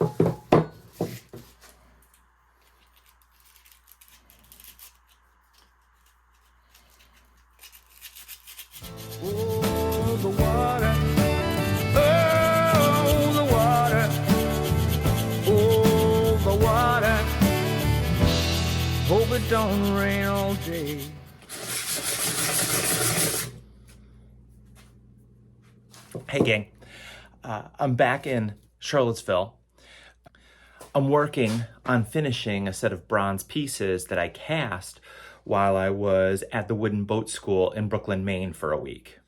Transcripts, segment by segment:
Oh, the water. Oh, the water. Oh, the water. Hope it don't rain all day. Hey gang, I'm back in Charlottesville. I'm working on finishing a set of bronze pieces that I cast while I was at the wooden boat school in Brooklyn, Maine for a week.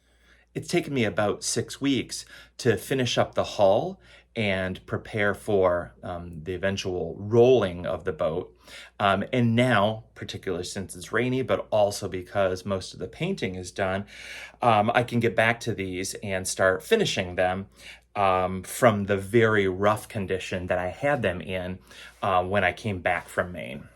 It's taken me about 6 weeks to finish up the hull and prepare for the eventual rolling of the boat. And now, particularly since it's rainy, but also because most of the painting is done, I can get back to these and start finishing them from the very rough condition that I had them in when I came back from Maine.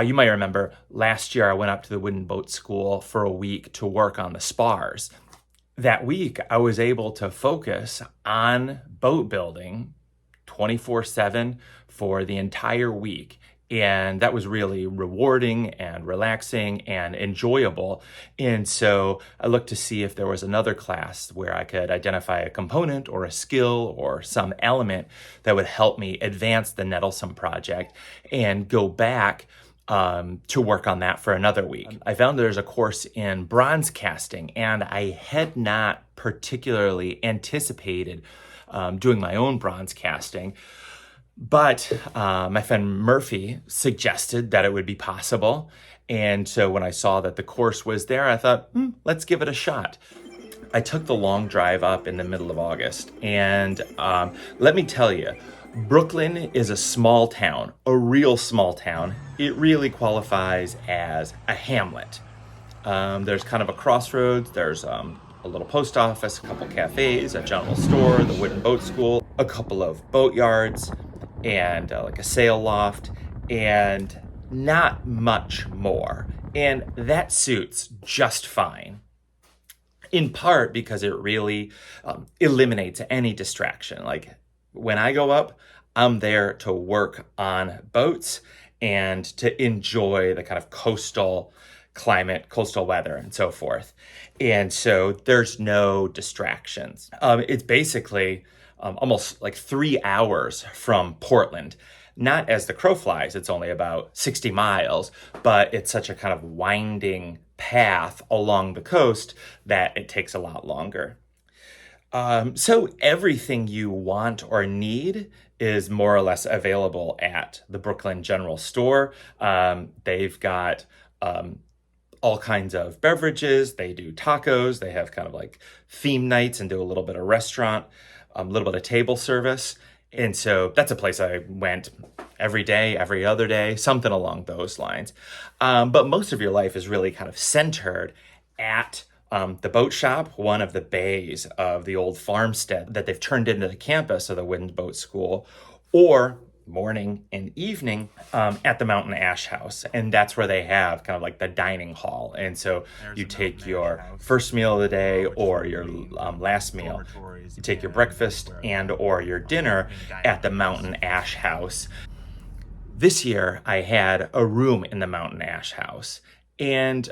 You might remember last year I went up to the wooden boat school for a week to work on the spars. That week I was able to focus on boat building 24/7 for the entire week. And that was really rewarding and relaxing and enjoyable. And so I looked to see if there was another class where I could identify a component or a skill or some element that would help me advance the Nettlesome project and go back to work on that for another week. I found there's a course in bronzecasting, and I had not particularly anticipated doing my own bronzecasting, but my friend Murphy suggested that it would be possible. And so when I saw that the course was there, I thought, let's give it a shot. I took the long drive up in the middle of August, and let me tell you, Brooklyn is a small town, a real small town. It really qualifies as a hamlet. There's kind of a crossroads. There's a little post office, a couple cafes, a general store, the wooden boat school, a couple of boat yards, and like a sail loft, and not much more. And that suits just fine. In part because it really eliminates any distraction. Like when I go up, I'm there to work on boats and to enjoy the kind of coastal climate, coastal weather, and so forth. And so there's no distractions. It's basically almost like 3 hours from Portland. Not as the crow flies, it's only about 60 miles, but it's such a kind of winding path along the coast that it takes a lot longer. So everything you want or need is more or less available at the Brooklyn General Store. They've got all kinds of beverages. They do tacos. They have kind of like theme nights and do a little bit of restaurant, a little bit of table service. And so that's a place I went every day, every other day, something along those lines. But most of your life is really kind of centered at the boat shop, one of the bays of the old farmstead that they've turned into the campus of the wooden boat school, or morning and evening at the Mountain Ash House. And that's where they have kind of like the dining hall. And so you take your first meal of the day or your last meal. You take your breakfast and or your dinner at the Mountain Ash House. This year I had a room in the Mountain Ash House. And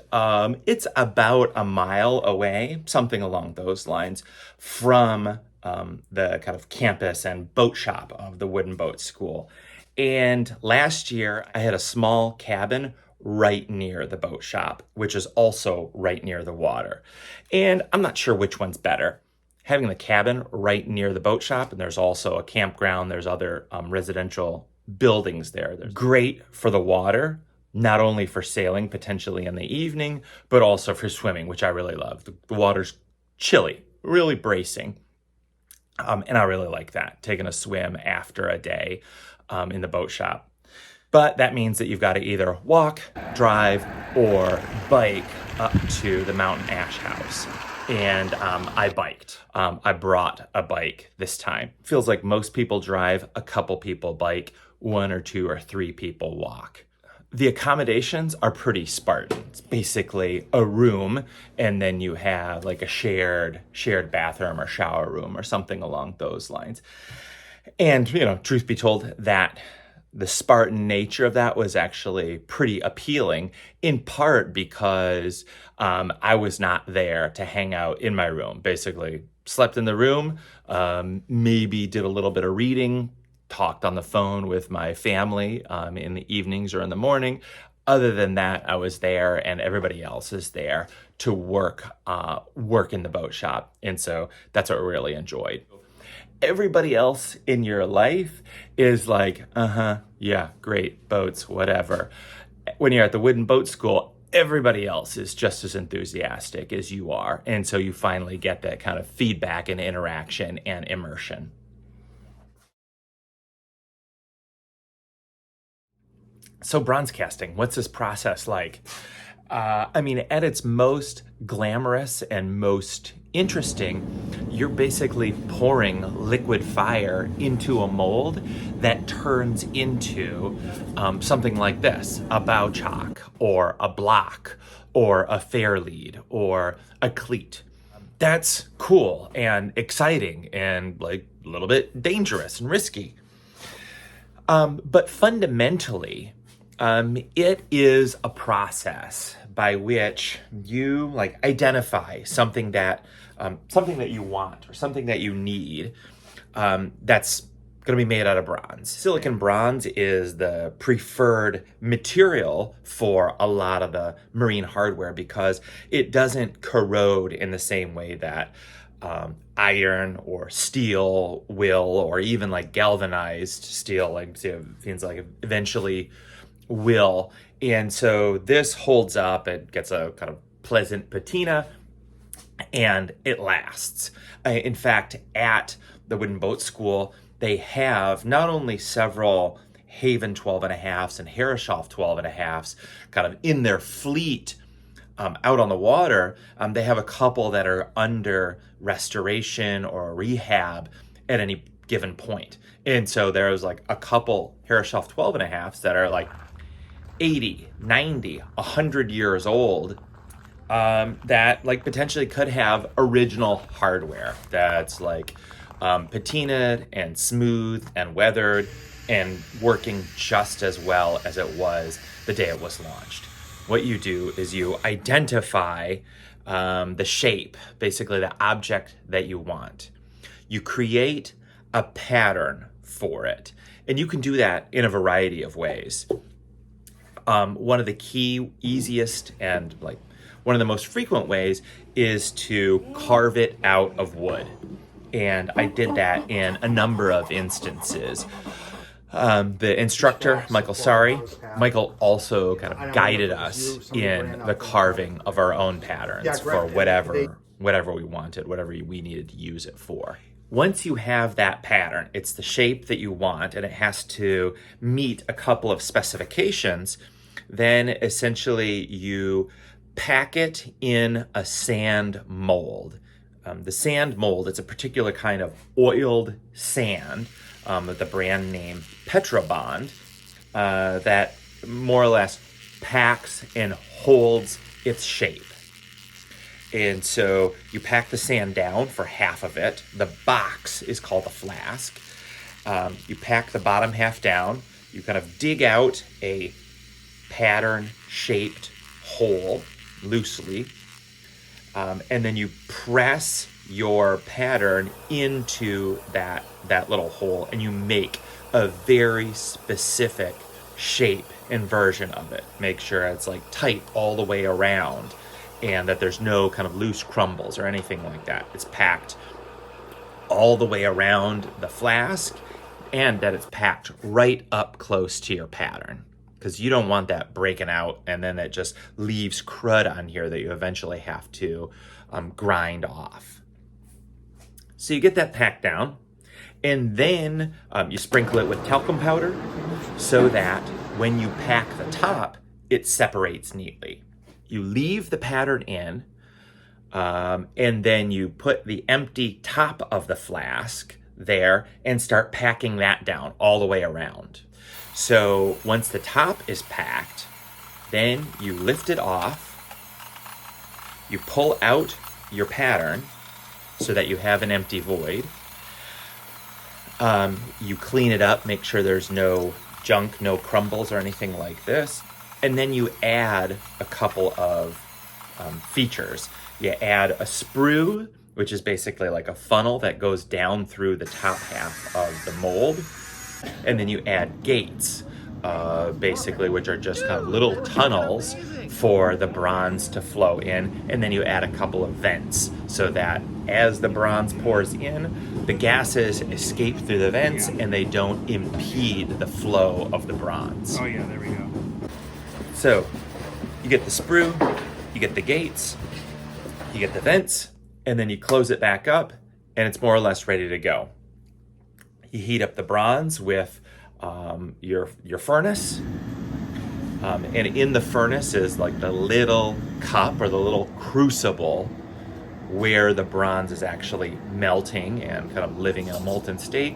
it's about a mile away, something along those lines, from the kind of campus and boat shop of the wooden boat school. And last year, I had a small cabin right near the boat shop, which is also right near the water. And I'm not sure which one's better. Having the cabin right near the boat shop, and there's also a campground, there's other residential buildings there. There's great for the water, not only for sailing potentially in the evening, but also for swimming, which I really love. The water's chilly, really bracing. And I really like that, taking a swim after a day in the boat shop. But that means that you've got to either walk, drive, or bike up to the Mountain Ash House. And I biked. I brought a bike this time. Feels like most people drive, a couple people bike, 1 or 2 or 3 people walk. The accommodations are pretty Spartan. It's basically a room, and then you have like a shared bathroom or shower room or something along those lines. And, truth be told, that the Spartan nature of that was actually pretty appealing, in part because I was not there to hang out in my room. Basically, slept in the room, maybe did a little bit of reading, talked on the phone with my family in the evenings or in the morning. Other than that, I was there, and everybody else is there to work in the boat shop. And so that's what I really enjoyed. Everybody else in your life is like, yeah, great, boats, whatever. When you're at the wooden boat school, everybody else is just as enthusiastic as you are. And so you finally get that kind of feedback and interaction and immersion. So bronzecasting, what's this process like? At its most glamorous and most interesting, you're basically pouring liquid fire into a mold that turns into something like this: a bow chock, or a block, or a fair lead, or a cleat. That's cool and exciting and like a little bit dangerous and risky. But fundamentally, it is a process by which you identify something that you want or something that you need, that's going to be made out of bronze. Silicon bronze is the preferred material for a lot of the marine hardware because it doesn't corrode in the same way that iron or steel will, or even like galvanized steel, things like eventually will. And so this holds up, it gets a kind of pleasant patina, and it lasts. In fact, at the Wooden Boat School, they have not only several Haven 12.5s and Herreshoff 12.5s kind of in their fleet out on the water, they have a couple that are under restoration or rehab at any given point. And so there's like a couple Herreshoff 12.5s that are like 80, 90, 100 years old, that like potentially could have original hardware that's like patinaed and smooth and weathered and working just as well as it was the day it was launched. What you do is you identify the shape, basically the object that you want. You create a pattern for it, and you can do that in a variety of ways. One of the key, easiest, and like one of the most frequent ways is to carve it out of wood. And I did that in a number of instances. The instructor, Michael Saari, Michael also kind of guided us in the carving of our own patterns for whatever we wanted, whatever we needed to use it for. Once you have that pattern, it's the shape that you want, and it has to meet a couple of specifications, then essentially you pack it in a sand mold. The sand mold, it's a particular kind of oiled sand, with the brand name Petrobond, that more or less packs and holds its shape. And so you pack the sand down for half of it. The box is called the flask. You pack the bottom half down. You kind of dig out a pattern-shaped hole loosely, and then you press your pattern into that little hole, and you make a very specific shape and version of it. Make sure it's like tight all the way around, and that there's no kind of loose crumbles or anything like that. It's packed all the way around the flask, and that it's packed right up close to your pattern, because you don't want that breaking out and then it just leaves crud on here that you eventually have to grind off. So you get that packed down, and then you sprinkle it with talcum powder so that when you pack the top, it separates neatly. You leave the pattern in, and then you put the empty top of the flask there and start packing that down all the way around. So once the top is packed, Then you lift it off, you pull out your pattern so that you have an empty void. You clean it up, make sure there's no junk, no crumbles or anything like this. And then you add a couple of features. You add a sprue, which is basically like a funnel that goes down through the top half of the mold. And then you add gates, basically, which are just kind of little tunnels for the bronze to flow in. And then you add a couple of vents so that as the bronze pours in, the gases escape through the vents and they don't impede the flow of the bronze. Oh yeah, there we go. So you get the sprue, you get the gates, you get the vents, and then you close it back up and it's more or less ready to go. You heat up the bronze with your furnace. And in the furnace is like the little cup or the little crucible where the bronze is actually melting and kind of living in a molten state.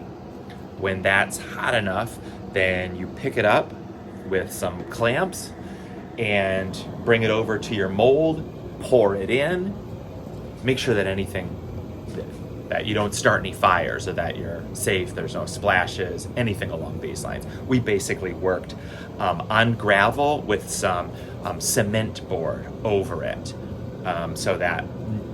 When that's hot enough, then you pick it up with some clamps and bring it over to your mold, pour it in, make sure that that you don't start any fires or that you're safe, there's no splashes, anything along these lines. We basically worked on gravel with some cement board over it so that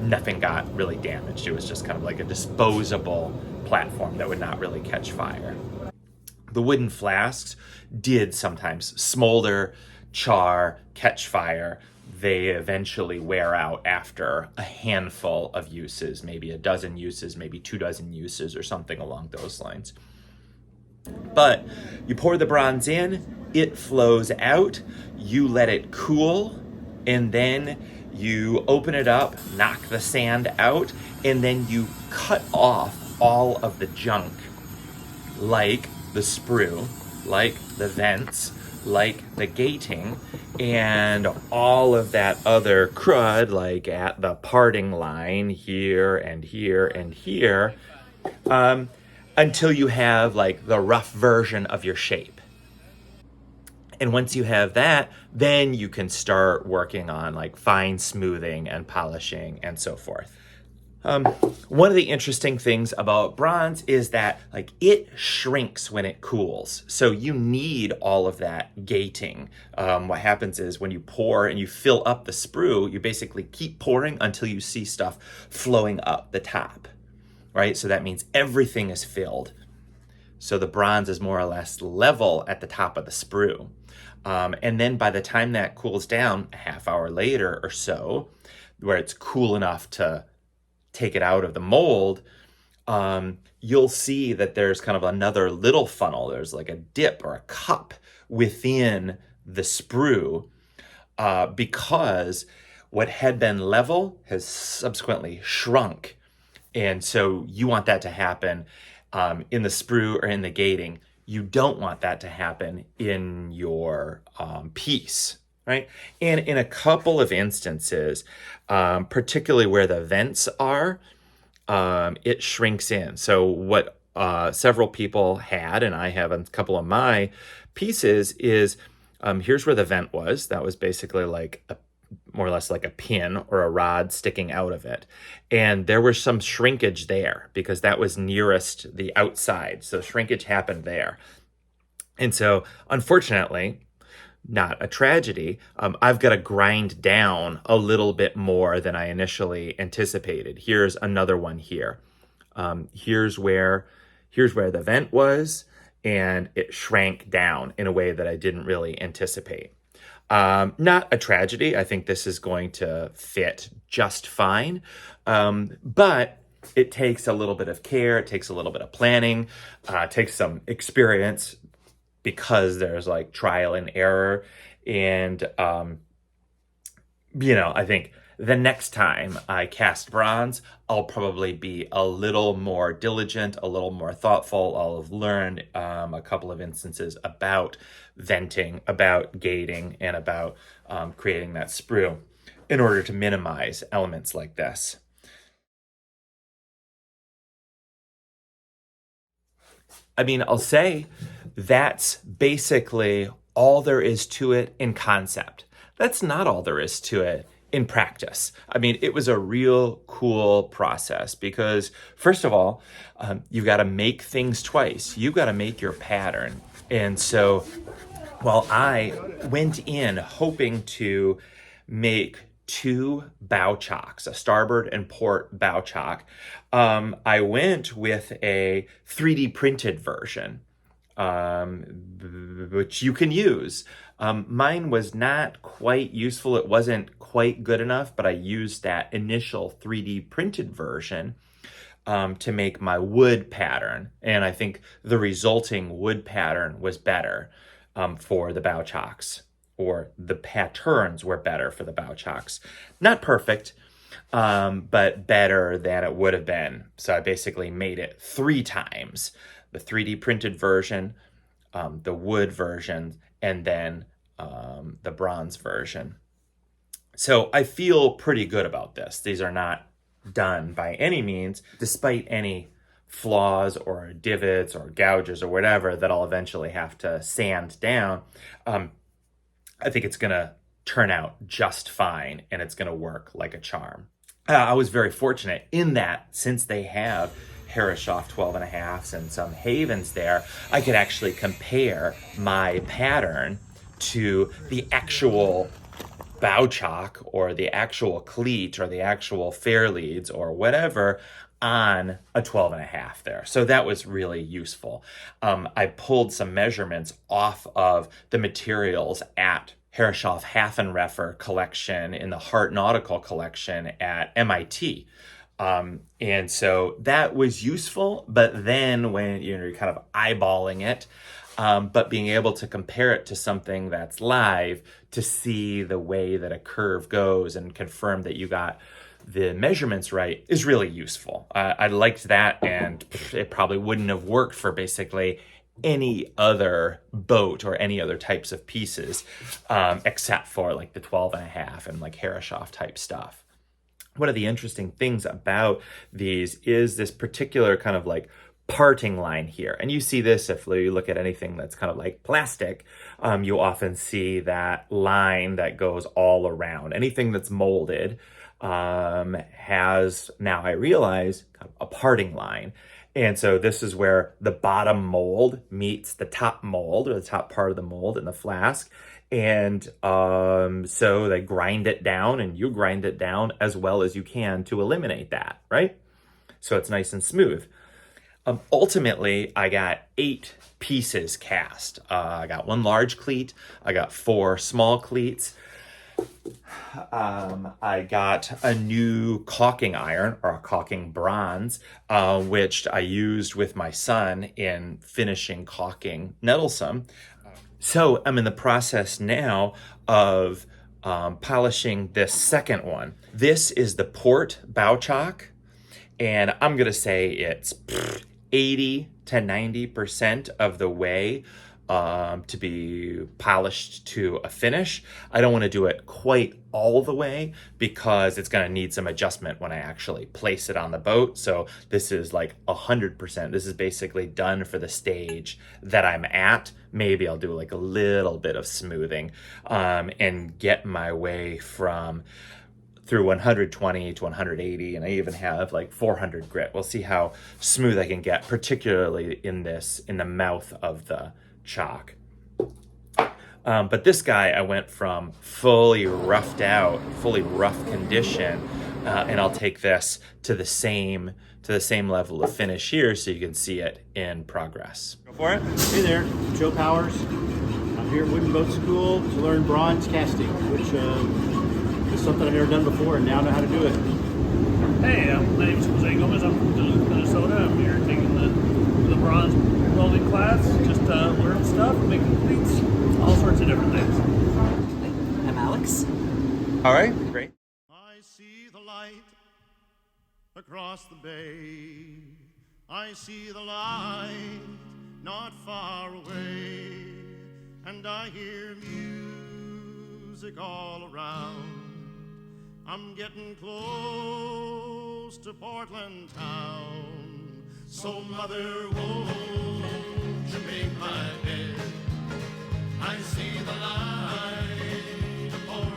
nothing got really damaged. It was just kind of like a disposable platform that would not really catch fire. The wooden flasks did sometimes smolder, char, catch fire. They eventually wear out after a handful of uses, maybe a dozen uses, maybe 24 uses or something along those lines. But you pour the bronze in, it flows out, you let it cool, and then you open it up, knock the sand out, and then you cut off all of the junk, like the sprue, like the vents, like the gating, and all of that other crud, like at the parting line here and here and here, until you have like the rough version of your shape. And once you have that, then you can start working on like fine smoothing and polishing and so forth. One of the interesting things about bronze is that like it shrinks when it cools. So you need all of that gating. What happens is when you pour and you fill up the sprue, you basically keep pouring until you see stuff flowing up the top, right? So that means everything is filled. So the bronze is more or less level at the top of the sprue. And then by the time that cools down, a half hour later or so, where it's cool enough to take it out of the mold, you'll see that there's kind of another little funnel. There's like a dip or a cup within the sprue because what had been level has subsequently shrunk. And so you want that to happen in the sprue or in the gating. You don't want that to happen in your piece. Right? And in a couple of instances, particularly where the vents are, it shrinks in. So what several people had, and I have a couple of my pieces, is here's where the vent was. That was basically like more or less like a pin or a rod sticking out of it. And there was some shrinkage there because that was nearest the outside. So shrinkage happened there. And so unfortunately, not a tragedy, I've got to grind down a little bit more than I initially anticipated. Here's another one here. Here's where the vent was, and it shrank down in a way that I didn't really anticipate. Not a tragedy. I think this is going to fit just fine. But it takes a little bit of care. It takes a little bit of planning. It takes some experience, because there's like trial and error. And, I think the next time I cast bronze, I'll probably be a little more diligent, a little more thoughtful. I'll have learned a couple of instances about venting, about gating, and about creating that sprue in order to minimize elements like this. I mean, I'll say that's basically all there is to it in concept. That's not all there is to it in practice. I mean, it was a real cool process because, first of all, you've got to make things twice. You've got to make your pattern. And so while I went in hoping to make two bow chocks, a starboard and port bow chock, I went with a 3D printed version, which you can use. Mine was not quite useful. It wasn't quite good enough, but I used that initial 3D printed version to make my wood pattern. And I think the resulting wood pattern was better for the bow chocks, or the patterns were better for the bow chocks. Not perfect, but better than it would have been. So I basically made it 3 times: the 3D printed version, the wood version, and then the bronze version. So I feel pretty good about this. These are not done by any means, despite any flaws or divots or gouges or whatever that I'll eventually have to sand down. I think it's going to turn out just fine, and it's going to work like a charm. I was very fortunate in that, since they have Herreshoff 12.5s and some Havens there, I could actually compare my pattern to the actual bow chock or the actual cleat or the actual fair leads or whatever on a 12.5 there. So that was really useful. I pulled some measurements off of the materials at Herreshoff Hafenreffer collection in the Hart Nautical collection at MIT. And so that was useful, but then when you're kind of eyeballing it, but being able to compare it to something that's live to see the way that a curve goes and confirm that you got the measurements right is really useful. I liked that, and it probably wouldn't have worked for basically any other boat or any other types of pieces, except for like the 12.5 and like Herreshoff type stuff. One of the interesting things about these is this particular kind of like parting line here. And you see this if you look at anything that's kind of like plastic, you often see that line that goes all around. Anything that's molded has, now I realize, a parting line. And so this is where the bottom mold meets the top mold, or the top part of the mold in the flask. And so they grind it down, and you grind it down as well as you can to eliminate that, right? So it's nice and smooth. Ultimately, I got 8 pieces cast. I got 1 large cleat. I got 4 small cleats. I got a new caulking iron, or a caulking bronze, which I used with my son in finishing caulking Nettlesome. So I'm in the process now of polishing this second one. This is the port bow chock, and I'm going to say it's 80 to 90% of the way to be polished to a finish. I don't want to do it quite all the way because it's going to need some adjustment when I actually place it on the boat. So this is like 100%. This is basically done for the stage that I'm at. Maybe I'll do like a little bit of smoothing and get my way from through 120 to 180, and I even have like 400 grit. We'll see how smooth I can get, particularly in the mouth of the chock. But this guy, I went from fully roughed out, fully rough condition, and I'll take this to the same level of finish here so you can see it in progress. Go for it. Hey there, Joe Powers. I'm here at Wooden Boat School to learn bronze casting, which is something I've never done before, and now know how to do it. Hey, my name is Jose Gomez. I'm from Duluth, Minnesota. I'm here taking the bronze welding class, just learn stuff, making cleats, all sorts of different things. I'm Alex. All right, great. I see the light across the bay. I see the light not far away. And I hear music all around. I'm getting close to Portland town. So mother, won't you make my bed? I see the light of Portland.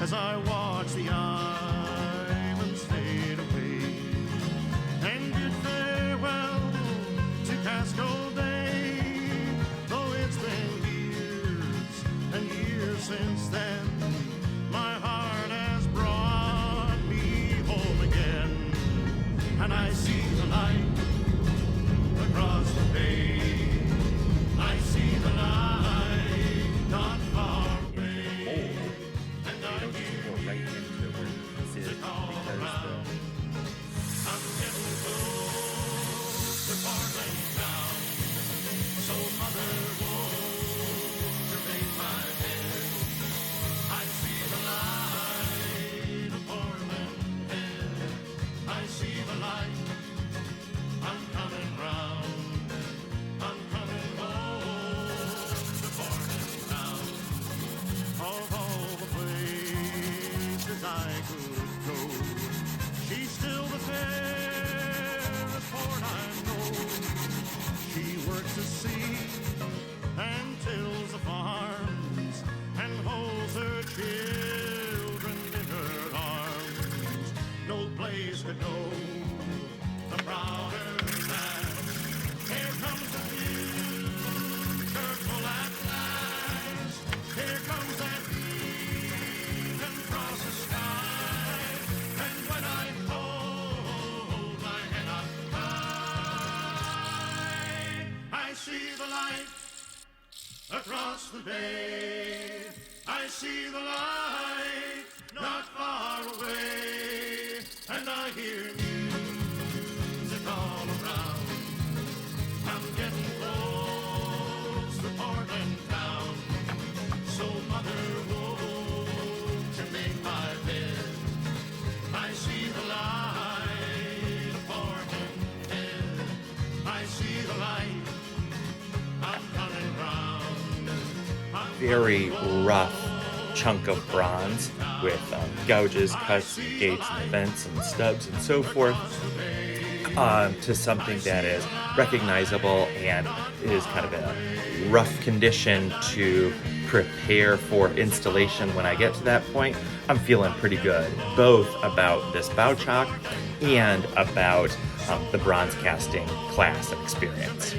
as I watch the islands fade away, and bid farewell to Casco Bay. Though it's been years and years since then, my heart has brought me home again, and I see the light across the bay. I see the light not far away, and I hear music all around. I'm getting close to Portland town, so mother, won't you make my bed? I see the light of Portland head. I see the light. I'm coming round. I'm coming home to Portland town. Of all the places I could go, she's still the fairest port I know. She works the sea and tills the farms and holds her children in her arms. No place could go the prouder than. Here comes the future full at last. Here comes that beacon across the sky. And when I hold my head up high, I see the light across the bay. I see the light not far away, and I hear music all around. I'm getting close to Portland town, so mother, won't you make my bed? I see the light of Portland head. I see the light. I'm coming round. Very rough chunk of bronze with gouges, cuts, and gates, and vents, and stubs, and so forth, to something that is recognizable and is kind of in a rough condition to prepare for installation. When I get to that point, I'm feeling pretty good, both about this bow chalk and about the bronze casting class and experience.